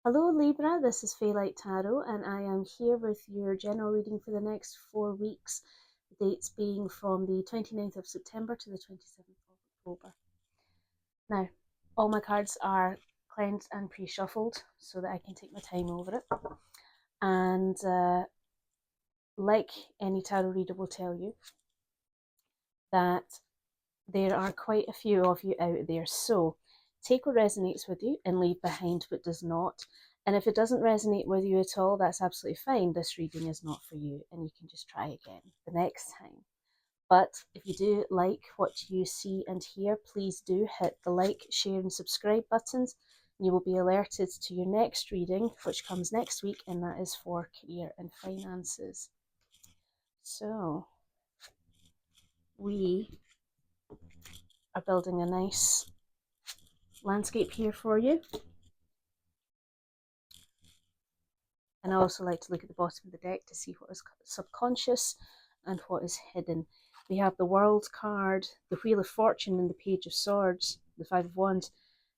Hello Libra, this is Light Tarot and I am here with your general reading for the next 4 weeks, the dates being from the 29th of September to the 27th of October. Now, all my cards are cleansed and pre-shuffled so that I can take my time over it. And like any tarot reader will tell you, that there are quite a few of you out there. So take what resonates with you and leave behind what does not. And if it doesn't resonate with you at all, that's absolutely fine. This reading is not for you and you can just try again the next time. But if you do like what you see and hear, please do hit the like, share and subscribe buttons. You will be alerted to your next reading, which comes next week, and that is for career and finances. So we are building a nice landscape here for you. And I also like to look at the bottom of the deck to see what is subconscious and what is hidden. We have the World card, the Wheel of Fortune and the Page of Swords, the Five of Wands.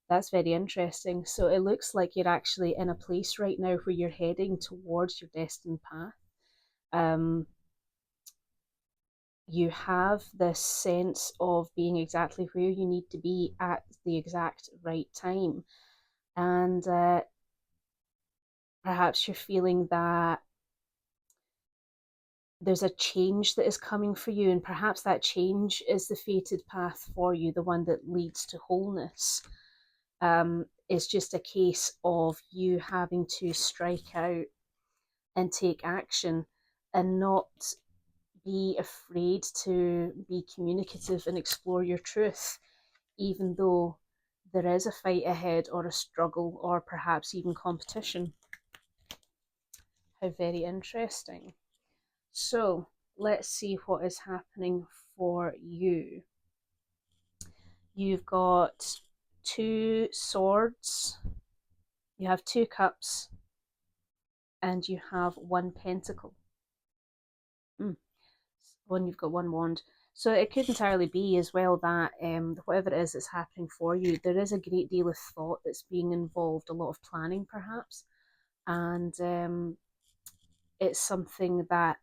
That's very interesting. So it looks like you're actually in a place right now where you're heading towards your destined path. You have this sense of being exactly where you need to be at the exact right time. And perhaps you're feeling that there's a change that is coming for you, and perhaps that change is the fated path for you, the one that leads to wholeness. It's just a case of you having to strike out and take action and not be afraid to be communicative and explore your truth, even though there is a fight ahead or a struggle or perhaps even competition. How very interesting. So let's see what is happening for you. You've got 2 swords, you have 2 cups, and you have 1 pentacle. You've got 1 wand. So it could entirely be as well that whatever it is that's happening for you, there is a great deal of thought that's being involved, a lot of planning perhaps, and it's something that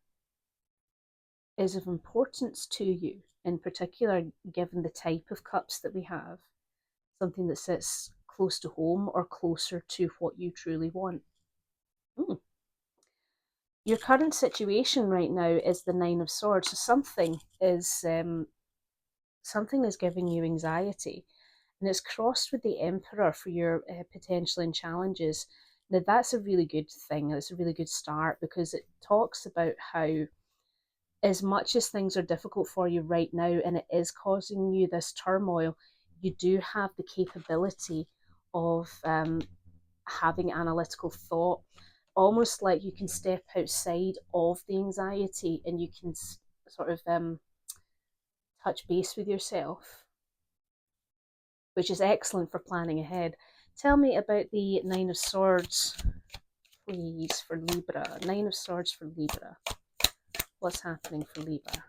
is of importance to you, in particular, given the type of cups that we have, something that sits close to home or closer to what you truly want. Your current situation right now is the Nine of Swords. So something is giving you anxiety, and it's crossed with the Emperor for your potential and challenges. Now that's a really good thing. It's a really good start because it talks about how, as much as things are difficult for you right now and it is causing you this turmoil, you do have the capability of having analytical thought, almost like you can step outside of the anxiety and you can sort of touch base with yourself, which is excellent for planning ahead. Tell me about the Nine of Swords, please, for Libra. Nine of Swords for Libra. What's happening for Libra?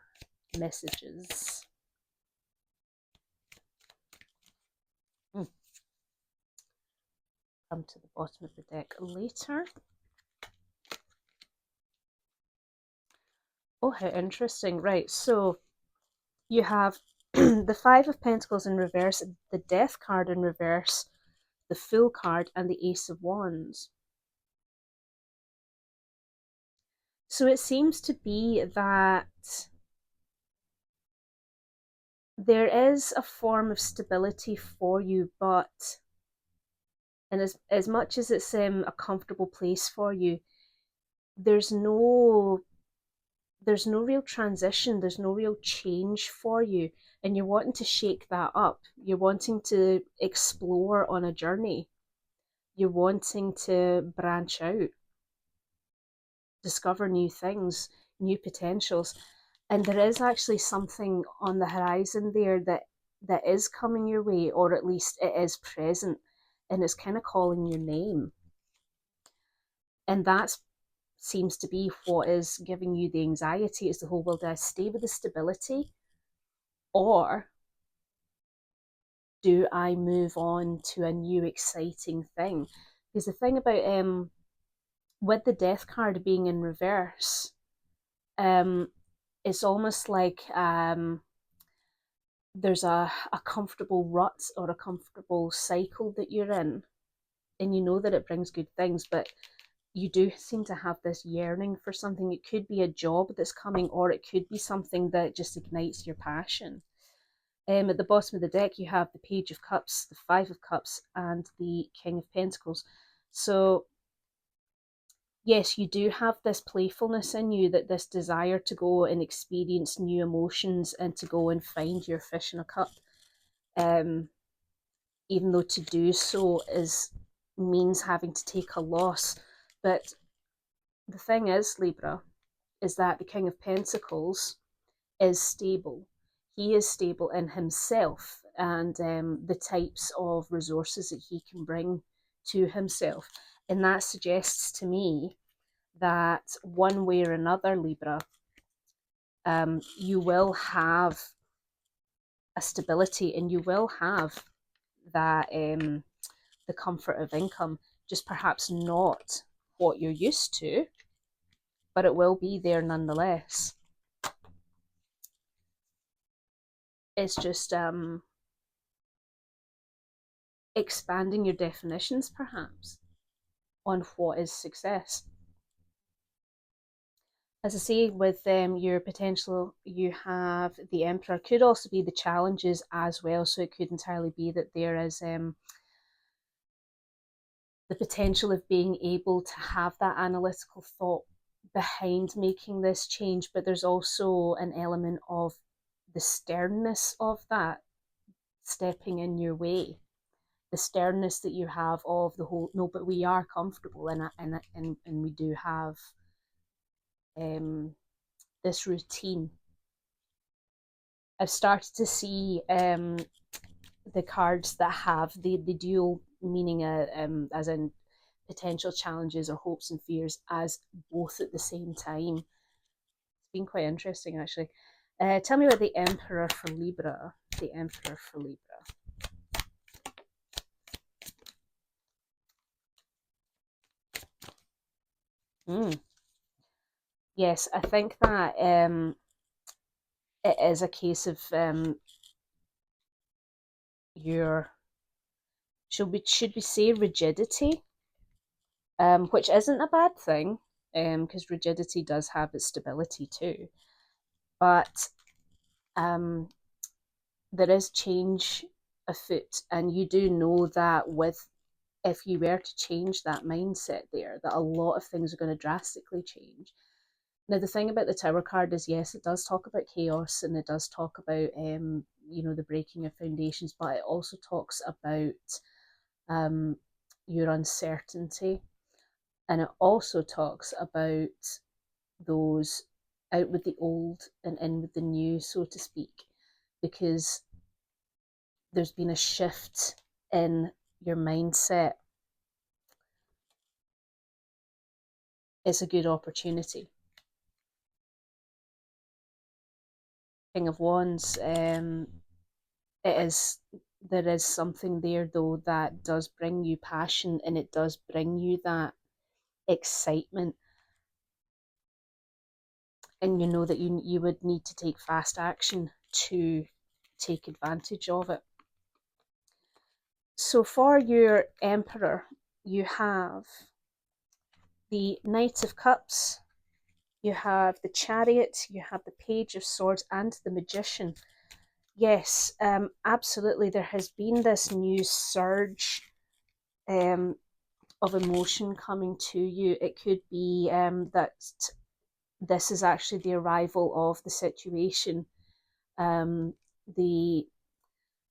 Messages. Come to the bottom of the deck later. Oh, how interesting. Right, so you have the Five of Pentacles in reverse, the Death card in reverse, the Fool card, and the Ace of Wands. So it seems to be that there is a form of stability for you, but and as much as it's a comfortable place for you, there's no real transition, there's no real change for you, and you're wanting to shake that up. You're wanting to explore on a journey. You're wanting to branch out, discover new things, new potentials. And there is actually something on the horizon there that is coming your way, or at least it is present, and it's kind of calling your name. And that seems to be what is giving you the anxiety. Is the whole, will I stay with the stability, or do I move on to a new exciting thing? Because the thing about with the death card being in reverse, it's almost like there's a comfortable rut or a comfortable cycle that you're in, and you know that it brings good things, but you do seem to have this yearning for something. It could be a job that's coming, or it could be something that just ignites your passion. At the bottom of the deck, you have the Page of Cups, the Five of Cups, and the King of Pentacles. So yes, you do have this playfulness in you, that this desire to go and experience new emotions and to go and find your fish in a cup. Even though to do so means having to take a loss. But the thing is, Libra, is that the King of Pentacles is stable. He is stable in himself and the types of resources that he can bring to himself. And that suggests to me that one way or another, Libra, you will have a stability and you will have that the comfort of income, just perhaps not what you're used to, but it will be there nonetheless. It's just expanding your definitions perhaps on what is success. As I say, with your potential, you have the Emperor. Could also be the challenges as well. So it could entirely be that there is the potential of being able to have that analytical thought behind making this change, but there's also an element of the sternness of that stepping in your way, the sternness that you have of the whole, no, but we are comfortable and we do have this routine. I've started to see the cards that have the dual meaning, as in potential challenges or hopes and fears, as both at the same time. It's been quite interesting, actually. Tell me about the Emperor for Libra. The Emperor for Libra. Yes, I think that it is a case of your, should we say rigidity, which isn't a bad thing, because rigidity does have its stability too, but there is change afoot, and you do know that if you were to change that mindset there, that a lot of things are going to drastically change. Now, the thing about the Tower card is, yes, it does talk about chaos and it does talk about, the breaking of foundations, but it also talks about your uncertainty. And it also talks about those out with the old and in with the new, so to speak, because there's been a shift in your mindset. It's a good opportunity. King of Wands, there is something there though that does bring you passion, and it does bring you that excitement, and you know that you would need to take fast action to take advantage of it. So for your Emperor, you have the Knight of Cups, you have the Chariot, you have the Page of Swords, and the Magician. Yes, absolutely. There has been this new surge of emotion coming to you. It could be that this is actually the arrival of the situation, the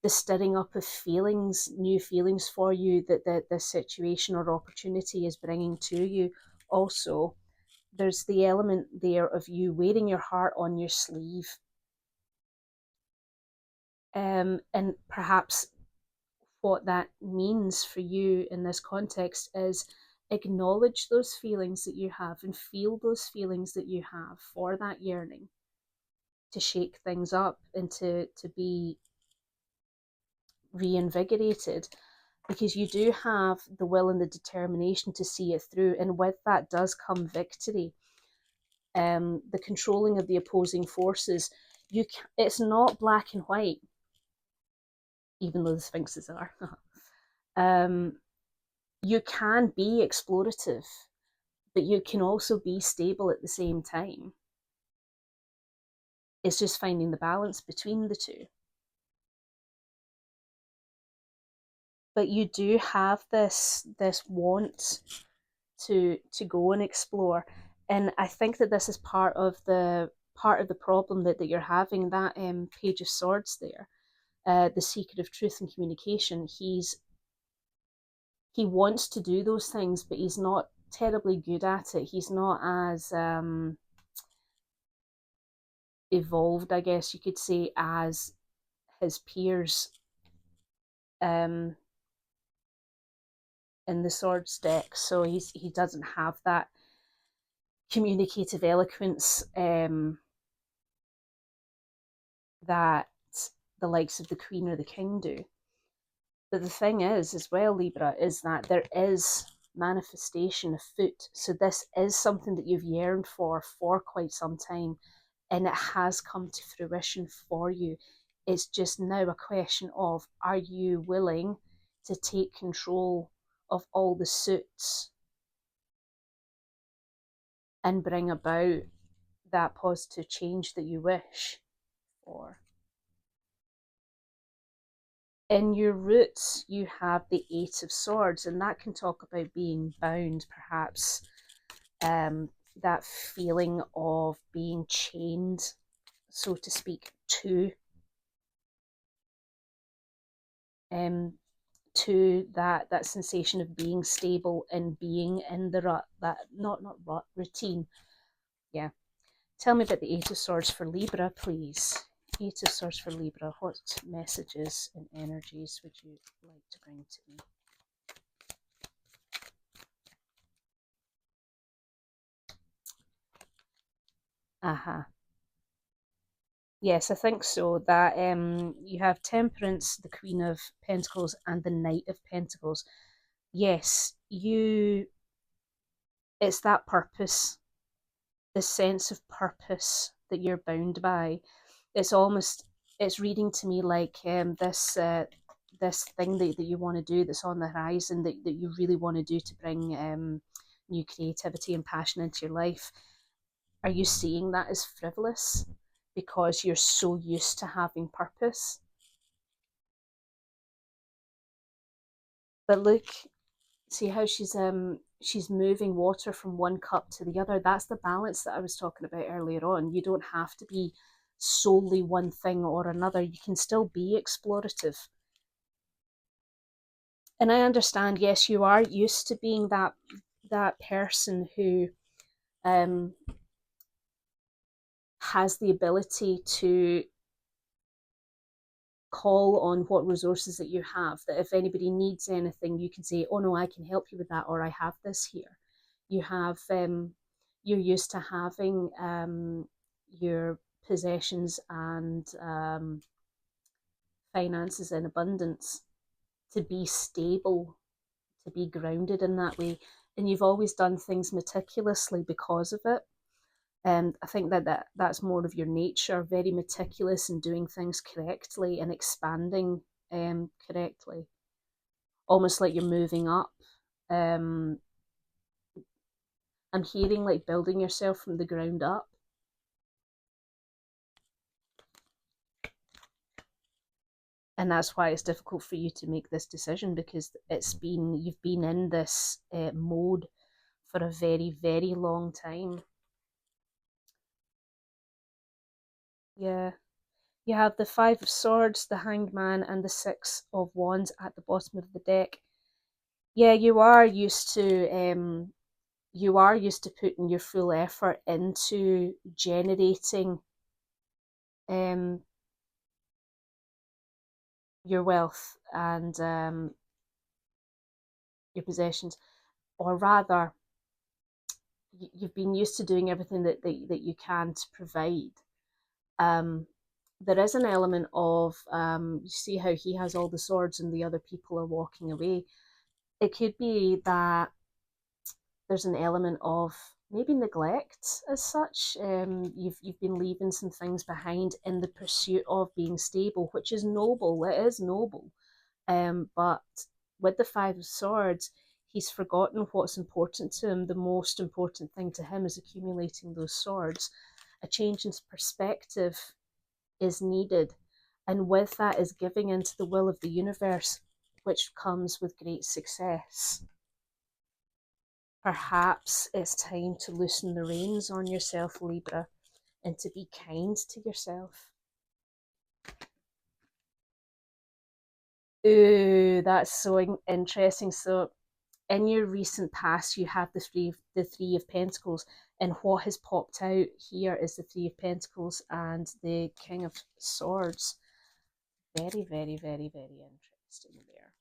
stirring up of feelings, new feelings for you that this situation or opportunity is bringing to you. Also, there's the element there of you wearing your heart on your sleeve. And perhaps what that means for you in this context is acknowledge those feelings that you have and feel those feelings that you have for that yearning to shake things up and to be reinvigorated. because you do have the will and the determination to see it through, and with that does come victory. The controlling of the opposing forces. It's not black and white, even though the sphinxes are. um, you can be explorative, but you can also be stable at the same time. It's just finding the balance between the two. But you do have this want to go and explore, and I think that this is part of the problem that you're having. That Page of Swords there, the secret of truth and communication. He wants to do those things, but he's not terribly good at it. He's not as evolved, I guess you could say, as his peers um, in the swords deck. So he doesn't have that communicative eloquence that the likes of the Queen or the King do. But the thing is, as well, Libra, is that there is manifestation afoot. So this is something that you've yearned for quite some time, and it has come to fruition for you. It's just now a question of, are you willing to take control of all the suits and bring about that positive change that you wish for? In your roots, you have the Eight of Swords, and that can talk about being bound, perhaps, that feeling of being chained, so to speak, um, to that sensation of being stable and being in the rut, that not rut, routine. Yeah. Tell me about the Eight of Swords for Libra, please. Eight of Swords for Libra. What messages and energies would you like to bring to me? Aha. Yes, I think so. That you have Temperance, the Queen of Pentacles, and the Knight of Pentacles. Yes, it's that purpose, the sense of purpose that you're bound by. It's almost, it's reading to me like this thing that you want to do, that's on the horizon, that you really want to do to bring new creativity and passion into your life. Are you seeing that as frivolous because you're so used to having purpose? But look, see how she's moving water from one cup to the other. That's the balance that I was talking about earlier on. You don't have to be solely one thing or another. You can still be explorative. And I understand, yes, you are used to being that person who um has the ability to call on what resources that you have, that if anybody needs anything, you can say, oh no, I can help you with that, or I have this here. You have you're used to having your possessions and finances in abundance, to be stable, to be grounded in that way. And you've always done things meticulously because of it. And I think that's more of your nature, very meticulous in doing things correctly and expanding correctly, almost like you're moving up. Um, I'm hearing like building yourself from the ground up. And that's why it's difficult for you to make this decision, because you've been in this mode for a very, very long time. Yeah. You have the Five of Swords, the Hanged Man, and the Six of Wands at the bottom of the deck. Yeah, you are used to putting your full effort into generating um your wealth and your possessions, or rather, you've been used to doing everything that you can to provide. Um, there is an element of, you see how he has all the swords and the other people are walking away. It could be that there's an element of maybe neglect as such. You've been leaving some things behind in the pursuit of being stable, which is noble. It is noble. But with the Five of Swords, he's forgotten what's important to him. The most important thing to him is accumulating those swords. A change in perspective is needed, and with that is giving into the will of the universe, which comes with great success. Perhaps it's time to loosen the reins on yourself, Libra, and to be kind to yourself. Ooh, that's so interesting. So, in your recent past, you have the three of Pentacles, and what has popped out here is the Three of Pentacles and the King of Swords. Very, very, very, very interesting there.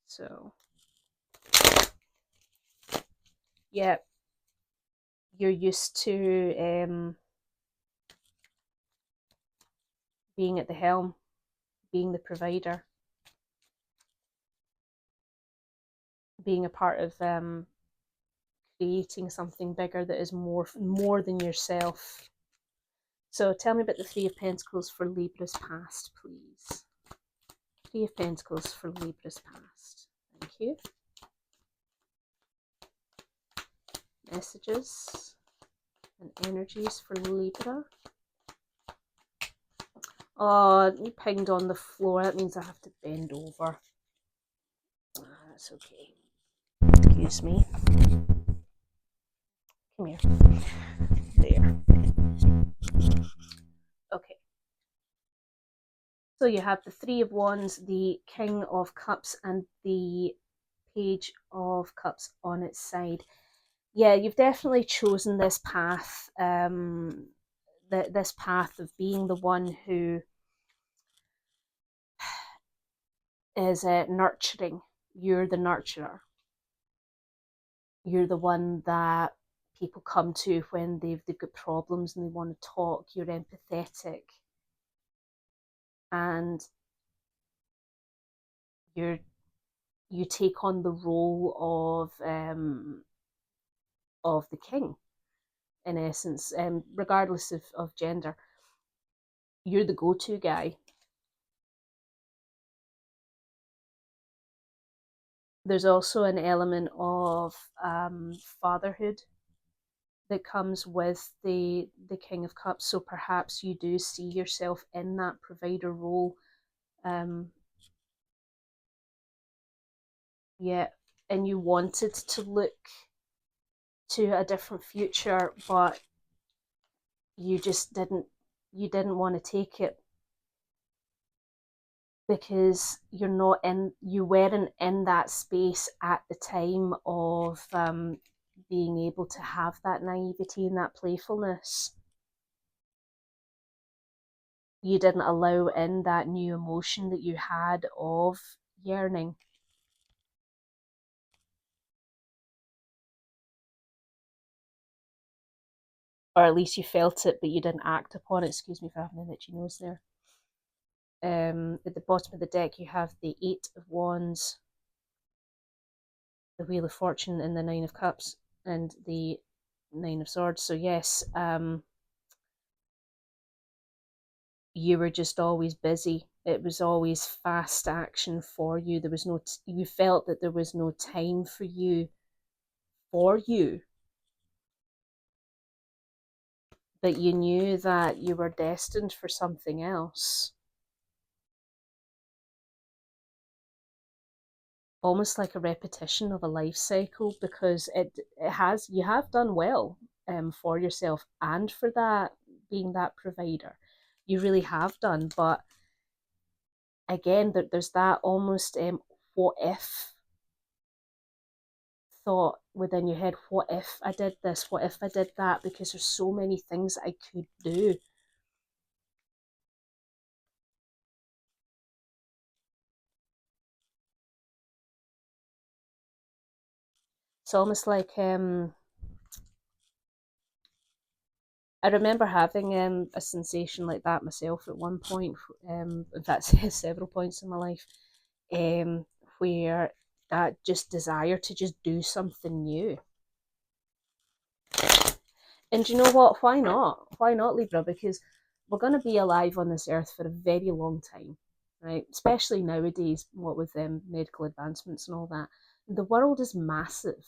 So, yeah, you're used to being at the helm, being the provider, being a part of creating something bigger that is more than yourself. So tell me about the Three of Pentacles for Libra's past, please. Three of Pentacles for Libra's past. Thank you. Messages and energies for Libra. Oh, you pinged on the floor. That means I have to bend over. That's okay. Excuse me. Come here. There. Okay. So you have the Three of Wands, the King of Cups, and the Page of Cups on its side. Yeah, you've definitely chosen this path. This path of being the one who is nurturing. You're the nurturer. You're the one that people come to when they've got problems and they want to talk. You're empathetic, and you take on the role of the king, in essence, regardless of gender. You're the go-to guy. There's also an element of fatherhood that comes with the King of Cups. So perhaps you do see yourself in that provider role. Yeah, and you wanted to look to a different future, but you just didn't. You didn't want to take it because you weren't in that space at the time of being able to have that naivety and that playfulness. You didn't allow in that new emotion that you had of yearning. Or at least you felt it, but you didn't act upon it. Excuse me for having an itchy nose there. At the bottom of the deck, you have the Eight of Wands, the Wheel of Fortune, and the Nine of Cups, and the Nine of Swords. So yes, you were just always busy. It was always fast action for you. There was you felt that there was no time for you, but you knew that you were destined for something else. Almost like a repetition of a life cycle, because you have done well for yourself and for that being that provider. You really have done, but again, there's that almost what if thought within your head. What if I did this? What if I did that? Because there's so many things I could do. It's almost like I remember having a sensation like that myself at one point, in fact, several points in my life, um, where that just desire to just do something new. And you know what? Why not? Why not, Libra? Because we're going to be alive on this earth for a very long time, right? Especially nowadays, what with medical advancements and all that. The world is massive.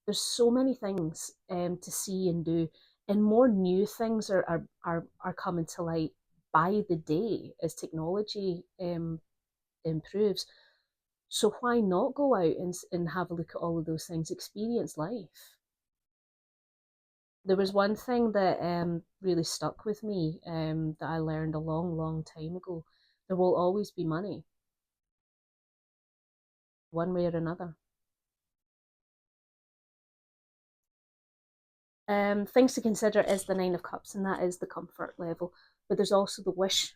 There's so many things to see and do, and more new things are coming to light by the day as technology improves. So why not go out and have a look at all of those things, experience life? There was one thing that really stuck with me that I learned a long, long time ago. There will always be money, one way or another. Things to consider is the Nine of Cups, and that is the comfort level. But there's also the wish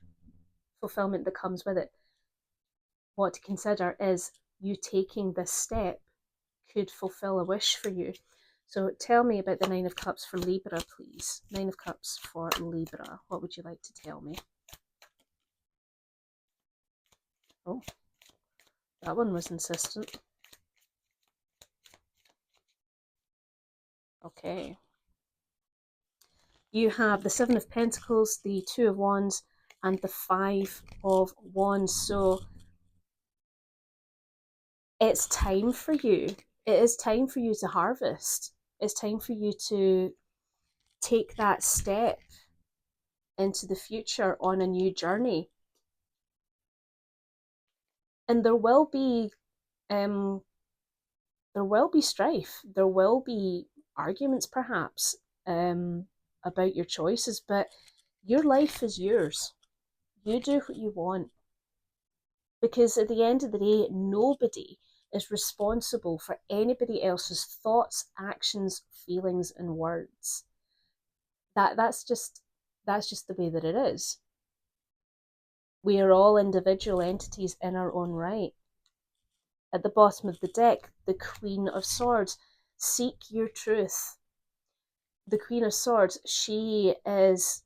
fulfillment that comes with it. What to consider is you taking this step could fulfill a wish for you. So tell me about the Nine of Cups for Libra, please. Nine of Cups for Libra. What would you like to tell me? Oh, that one was insistent. Okay. You have the Seven of Pentacles, the Two of Wands, and the Five of Wands. So it's time for you. It is time for you to harvest. It's time for you to take that step into the future on a new journey. And um there will be strife. There will be arguments perhaps about your choices, but your life is yours. You do what you want. Because at the end of the day, nobody is responsible for anybody else's thoughts, actions, feelings, and words. That's just the way that it is. We are all individual entities in our own right. At the bottom of the deck, the Queen of Swords. Seek your truth. The Queen of Swords, she is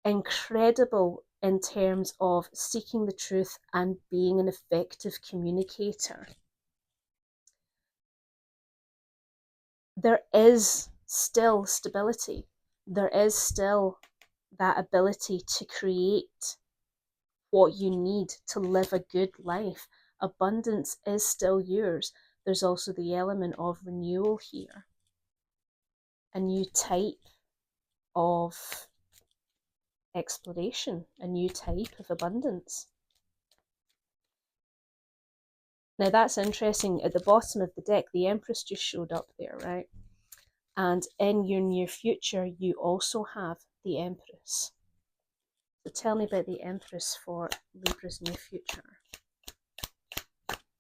incredible in terms of seeking the truth and being an effective communicator. There is still stability. There is still that ability to create what you need to live a good life. Abundance is still yours. There's also the element of renewal here. A new type of exploration, a new type of abundance. Now that's interesting. At the bottom of the deck, the Empress just showed up there, right? And in your near future, you also have the Empress. So tell me about the Empress for Libra's near future.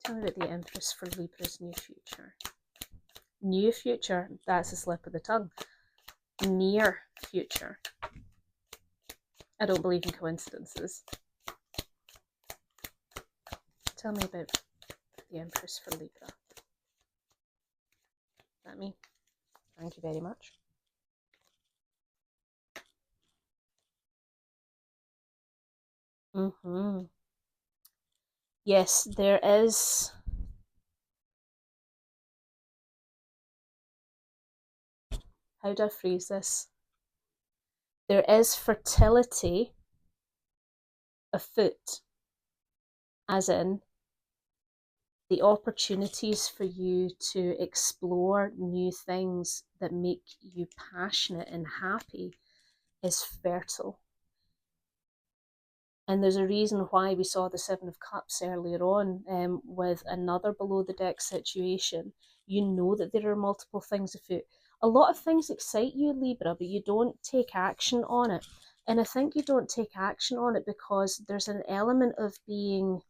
Tell me about the Empress for Libra's near future. Near future, that's a slip of the tongue. Near future. I don't believe in coincidences. Tell me about the Empress for Libra. Is that me? Thank you very much. Yes, there is. How do I phrase this? There is fertility afoot, as in the opportunities for you to explore new things that make you passionate and happy is fertile. And there's a reason why we saw the Seven of Cups earlier on with another below the deck situation. You know that there are multiple things afoot. A lot of things excite you, Libra, but you don't take action on it. And I think you don't take action on it because there's an element of being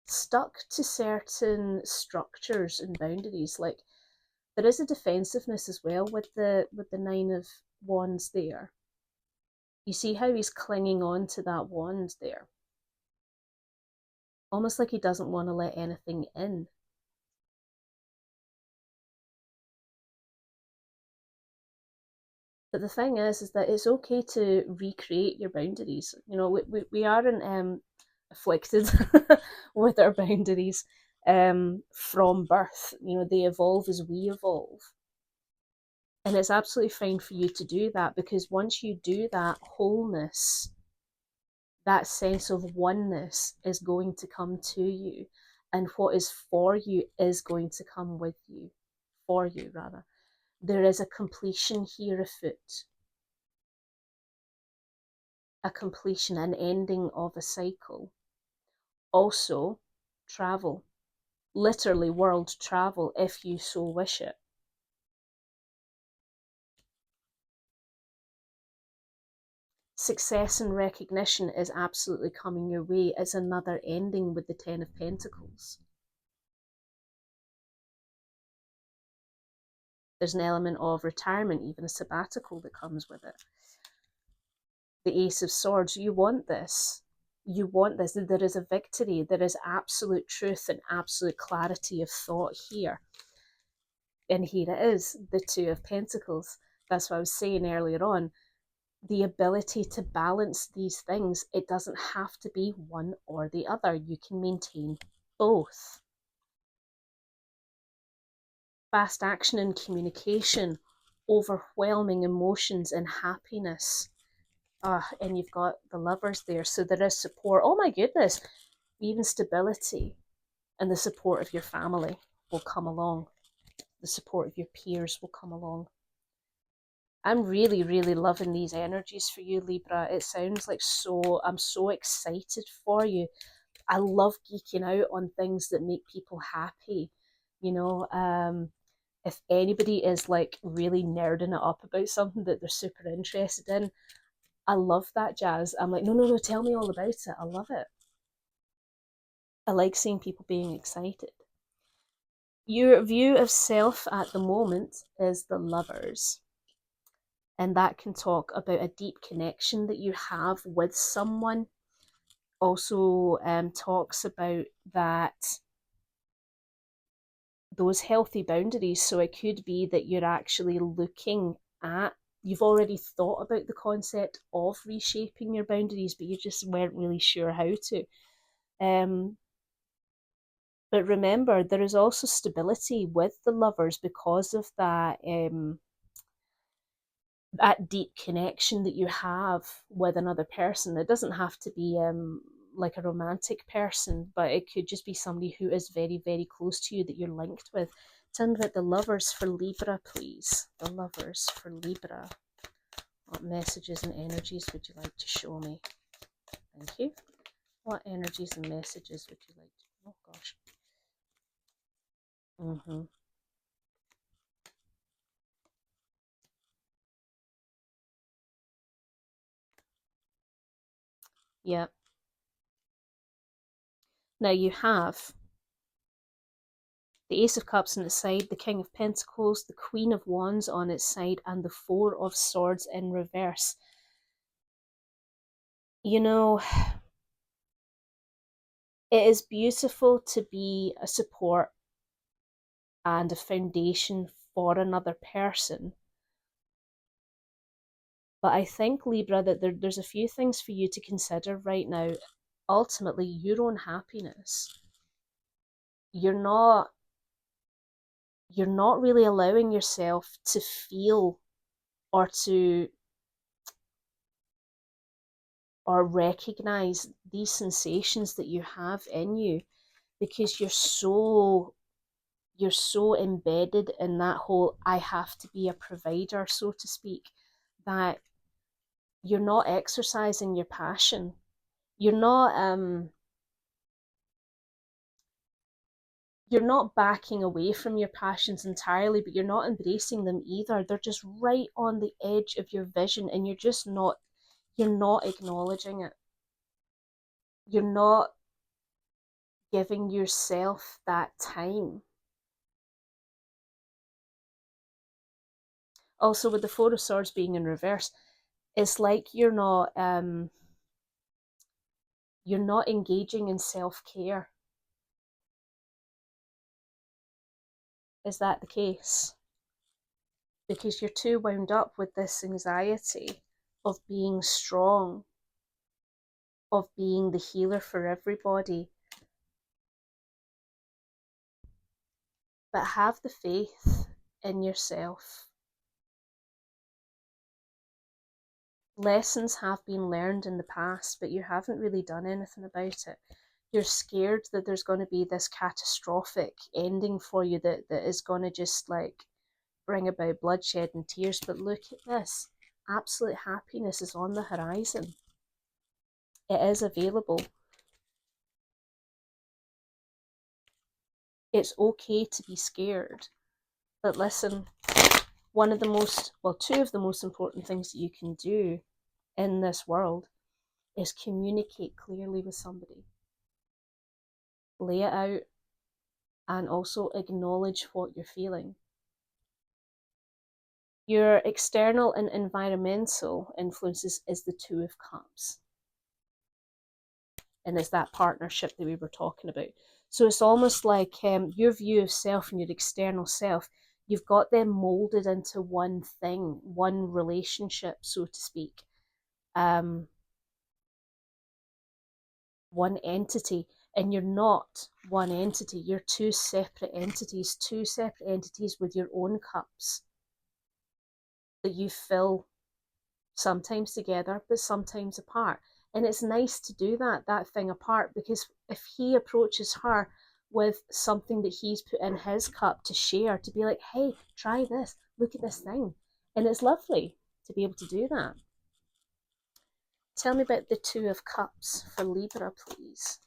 stuck to certain structures and boundaries. Like there is a defensiveness as well with the Nine of Wands there. You see how he's clinging on to that wand there, almost like he doesn't want to let anything in. But the thing is that it's okay to recreate your boundaries. You know, we aren't afflicted with our boundaries from birth. You know, they evolve as we evolve. And it's absolutely fine for you to do that, because once you do that, wholeness, that sense of oneness is going to come to you. And what is for you is going to come with you, for you rather. There is a completion here afoot, a completion, an ending of a cycle. Also, travel, literally world travel, if you so wish it. Success and recognition is absolutely coming your way. It's another ending with the Ten of Pentacles. There's an element of retirement, even a sabbatical that comes with it. The Ace of Swords, you want this. You want this. There is a victory. There is absolute truth and absolute clarity of thought here. And here it is, the Two of Pentacles. That's what I was saying earlier on. The ability to balance these things. It doesn't have to be one or the other. You can maintain both. Fast action and communication, overwhelming emotions and happiness. And you've got the Lovers there, so there is support. Oh my goodness, even stability, and the support of your family will come along. The support of your peers will come along. I'm really, really loving these energies for you, Libra. It sounds like I'm so excited for you. I love geeking out on things that make people happy. You know, if anybody is like really nerding it up about something that they're super interested in, I love that jazz. I'm like, no, tell me all about it. I love it. I like seeing people being excited. Your view of self at the moment is the Lovers. And that can talk about a deep connection that you have with someone. Also talks about that, those healthy boundaries. So it could be that you're actually looking at, you've already thought about the concept of reshaping your boundaries, but you just weren't really sure how to. But remember, there is also stability with the Lovers because of that deep connection that you have with another person. It doesn't have to be like a romantic person, but it could just be somebody who is very, very close to you that you're linked with. Tell me about the Lovers for Libra, please. The Lovers for Libra. What messages and energies would you like to show me? Thank you. What energies and messages would you like to... Oh, gosh. Yeah. Now you have the Ace of Cups on its side, the King of Pentacles, the Queen of Wands on its side, and the Four of Swords in reverse. You know, it is beautiful to be a support and a foundation for another person. But I think, Libra, that there's a few things for you to consider right now. Ultimately, your own happiness. You're not really allowing yourself to feel or to or recognize these sensations that you have in you, because you're so embedded in that whole I have to be a provider, so to speak, that you're not exercising your passion. You're not backing away from your passions entirely, but you're not embracing them either. They're just right on the edge of your vision, and you're not acknowledging it. You're not giving yourself that time. Also, with the Four of Swords being in reverse, it's like you're not engaging in self-care. Is that the case? because you're too wound up with this anxiety of being strong, of being the healer for everybody. But have the faith in yourself. Lessons have been learned in the past, but you haven't really done anything about it. You're scared that there's going to be this catastrophic ending for you that is going to just like bring about bloodshed and tears. But look at this. Absolute happiness is on the horizon. It is available. It's okay to be scared. But listen, two of the most important things that you can do in this world is communicate clearly with somebody. Lay it out and also acknowledge what you're feeling. Your external and environmental influences is the Two of Cups. And it's that partnership that we were talking about. So it's almost like your view of self and your external self, you've got them molded into one thing, one relationship, so to speak. One entity, and you're not one entity. You're two separate entities with your own cups that you fill sometimes together, but sometimes apart. And it's nice to do that thing apart, because if he approaches her with something that he's put in his cup to share, to be like, hey, try this, look at this thing. And it's lovely to be able to do that. Tell me about the Two of Cups for Libra, please.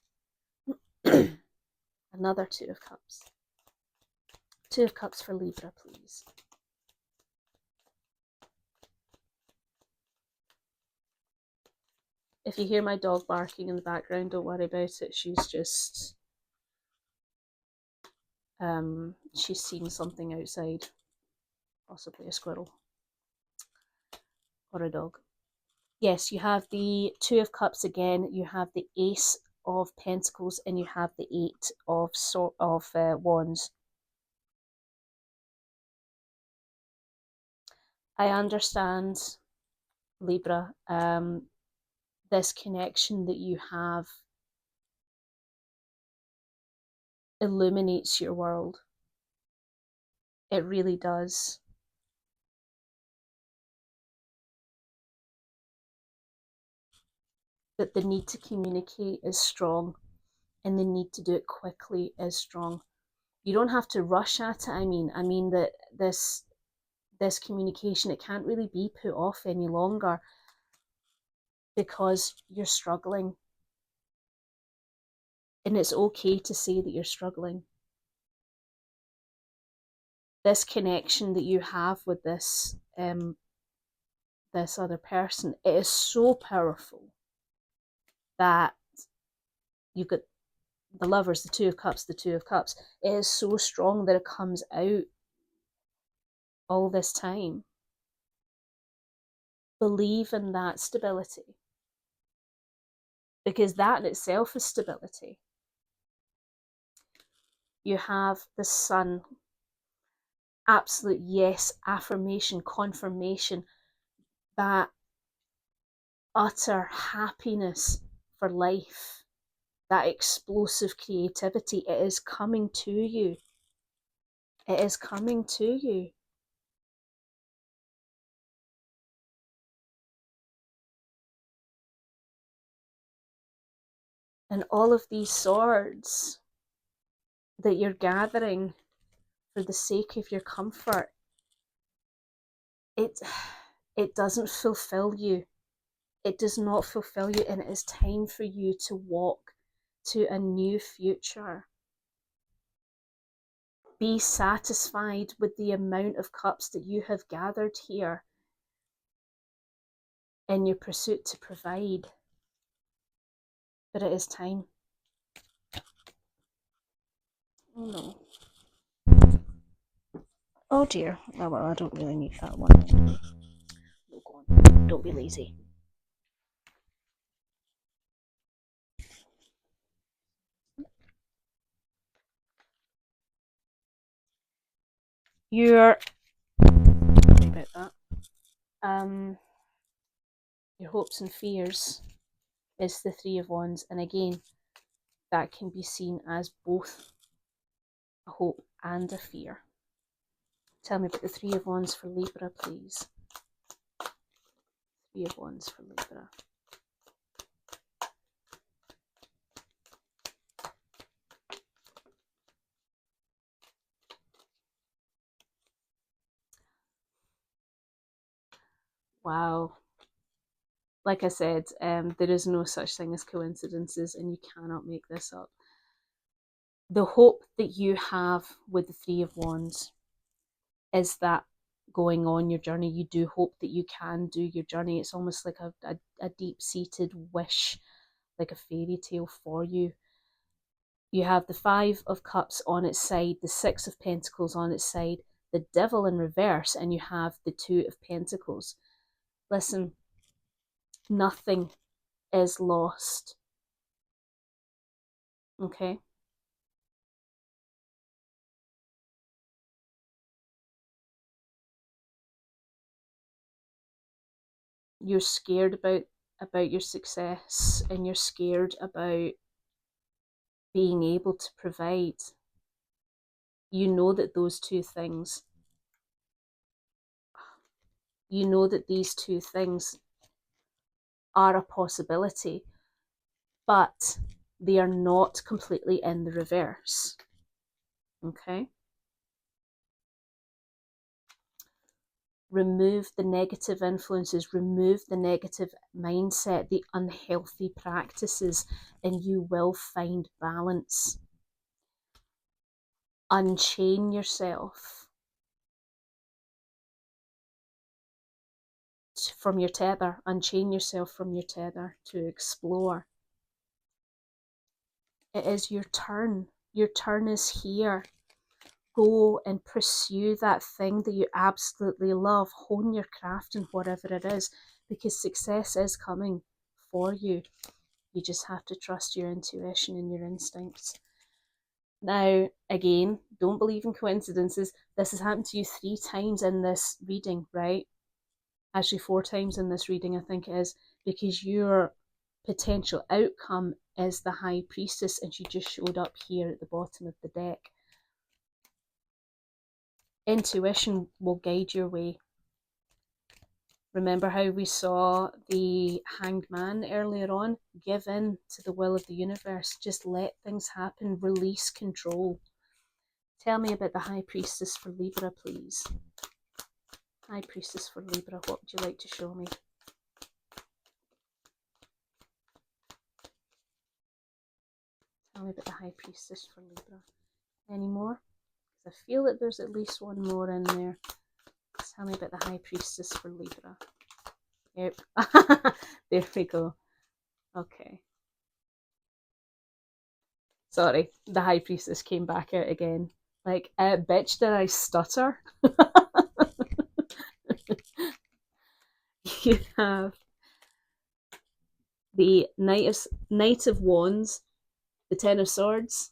Another Two of Cups. Two of Cups for Libra, please. If you hear my dog barking in the background, don't worry about it. She's just, she's seen something outside. Possibly a squirrel. Or a dog. Yes, you have the Two of Cups again. You have the Ace of Pentacles, and you have the Eight of Wands. I understand, Libra, this connection that you have illuminates your world. It really does. That the need to communicate is strong, and the need to do it quickly is strong. You don't have to rush at it. I mean that this communication, it can't really be put off any longer, because you're struggling. And it's okay to say that you're struggling. This connection that you have with this this other person, it is so powerful that you've got the Lovers, the Two of Cups, the Two of Cups. It is so strong that it comes out all this time. Believe in that stability, because that in itself is stability. You have the Sun. Absolute yes, affirmation, confirmation, that utter happiness for life, that explosive creativity. It is coming to you. It is coming to you. And all of these swords that you're gathering for the sake of your comfort, it doesn't fulfill you. It does not fulfill you, and it is time for you to walk to a new future. Be satisfied with the amount of cups that you have gathered here in your pursuit to provide. But it is time. Oh no. Oh dear. Oh well, I don't really need that one. No, go on. Don't be lazy. You're your hopes and fears is the Three of Wands. And again, that can be seen as both a hope and a fear. Tell me about the Three of Wands for Libra, please. Three of Wands for Libra. Wow. Like I said, there is no such thing as coincidences, and you cannot make this up. The hope that you have with the Three of Wands is that going on your journey, you do hope that you can do your journey. It's almost like a deep-seated wish, like a fairy tale for you. You have the Five of Cups on its side, the Six of Pentacles on its side, the Devil in reverse, and you have the Two of Pentacles. Listen, nothing is lost. Okay? You're scared about your success, and you're scared about being able to provide. You know that those two things, you know that these two things are a possibility, but they are not completely in the reverse. Okay? Remove the negative influences, remove the negative mindset, the unhealthy practices, and you will find balance. Unchain yourself from your tether, unchain yourself from your tether to explore. It is your turn. Your turn is here. Go and pursue that thing that you absolutely love. Hone your craft in whatever it is, because success is coming for you. You just have to trust your intuition and your instincts. Now, again, don't believe in coincidences. This has happened to you 3 times in this reading, right? Actually, 4 times in this reading, I think it is, because your potential outcome is the High Priestess, and she just showed up here at the bottom of the deck. Intuition will guide your way. Remember how we saw the Hanged Man earlier on? Give in to the will of the universe. Just let things happen. Release control. Tell me about the High Priestess for Libra, please. High Priestess for Libra, what would you like to show me? Tell me about the High Priestess for Libra. Any more? Because I feel that there's at least one more in there. Tell me about the High Priestess for Libra. Yep. There we go. Okay. Sorry, the High Priestess came back out again. Like, bitch, did I stutter? You have the Knight of Wands, the Ten of Swords,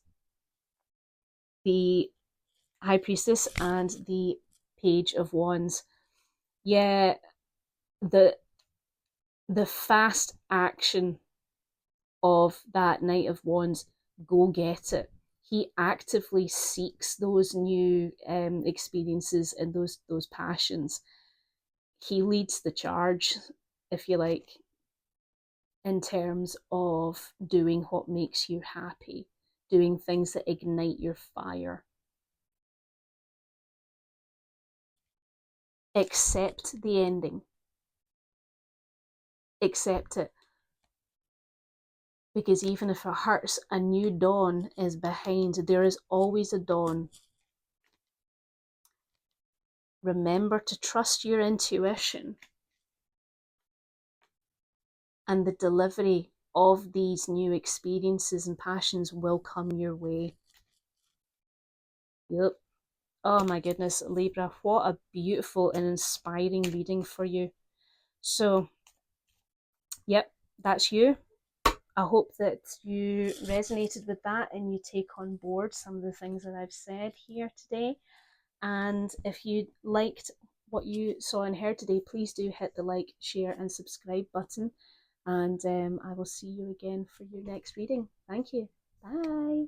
the High Priestess, and the Page of Wands. Yeah, the fast action of that Knight of Wands, go get it. He actively seeks those new experiences and those passions. He leads the charge, if you like, in terms of doing what makes you happy, doing things that ignite your fire. Accept the ending. Accept it. Because even if it hurts, a new dawn is behind. There is always a dawn. Remember to trust your intuition, and the delivery of these new experiences and passions will come your way. Yep. Oh my goodness, Libra, what a beautiful and inspiring reading for you. So, yep, that's you. I hope that you resonated with that and you take on board some of the things that I've said here today. And if you liked what you saw and heard today, please do hit the like, share, and subscribe button. And I will see you again for your next reading. Thank you. Bye.